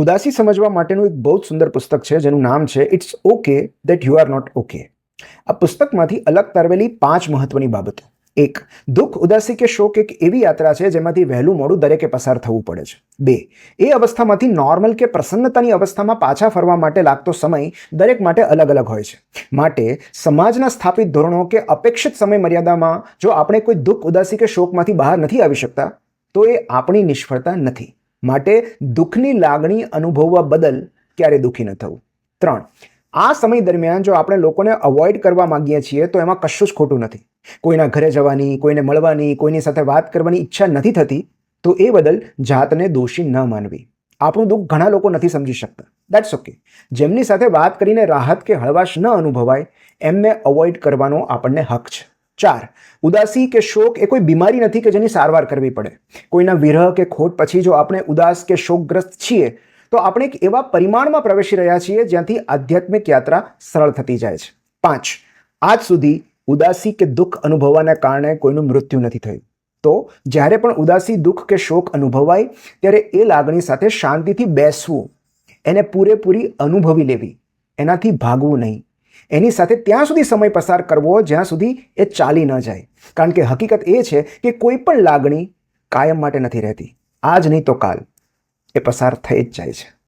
ઉદાસી સમજવા માટેનું એક બહુ જ સુંદર પુસ્તક છે જેનું નામ છે it's okay that you are not okay. આ પુસ્તકમાંથી અલગ તારવેલી 5 મહત્વની બાબતો. 1. દુઃખ, ઉદાસી કે શોક એક એવી યાત્રા છે જેમાંથી વહેલું મોડું દરેકે પસાર થવું પડે છે. 2. એ અવસ્થામાંથી નોર્મલ કે પ્રસન્નતાની અવસ્થામાં પાછા ફરવા માટે લાગતો સમય દરેક માટે અલગ અલગ હોય છે. માટે સમાજના સ્થાપિત ધોરણો કે અપેક્ષિત સમય મર્યાદામાં જો આપણે કોઈ દુઃખ, ઉદાસી કે શોકમાંથી બહાર નથી આવી શકતા તો એ આપણી નિષ્ફળતા નથી. માટે દુઃખની લાગણી અનુભવવા બદલ ક્યારે દુઃખી ન થવું. 3. આ સમય દરમિયાન જો આપણે લોકોને અવોઇડ કરવા માંગીએ છીએ તો એમાં કશું જ ખોટું નથી. કોઈના ઘરે જવાની, કોઈને મળવાની, કોઈની સાથે વાત કરવાની ઈચ્છા નથી થતી તો એ બદલ જાતને દોષી ન માનવી. આપણું દુઃખ ઘણા લોકો નથી સમજી શકતા. That's okay. જેમની સાથે વાત કરીને રાહત કે હળવાશ ન અનુભવાય એમને અવોઇડ કરવાનો આપણને હક છે. 4. ઉદાસી કે શોક એ કોઈ બીમારી નથી કે જેની સારવાર કરવી પડે. કોઈના વિરહ કે ખોટ પછી જો આપણે ઉદાસ કે શોકગ્રસ્ત છીએ તો આપણે એક એવા પરિમાણમાં પ્રવેશી રહ્યા છીએ જ્યાંથી આધ્યાત્મિક યાત્રા સરળ થતી જાય છે. 5. આજ સુધી ઉદાસી કે દુઃખ અનુભવવાના કારણે કોઈનું મૃત્યુ નથી થયું. તો જ્યારે પણ ઉદાસી, દુઃખ કે શોક અનુભવાય ત્યારે એ લાગણી સાથે શાંતિથી બેસવું, એને પૂરેપૂરી અનુભવી લેવી, એનાથી ભાગવું નહીં. એની સાથે ત્યાં સુધી સમય પસાર કરવો જ્યાં સુધી એ ચાલી ન જાય. કારણ કે હકીકત એ છે કે કોઈ પણ લાગણી કાયમ માટે નથી રહેતી. આજ નહીં તો કાલ એ પસાર થઈ જ જાય છે.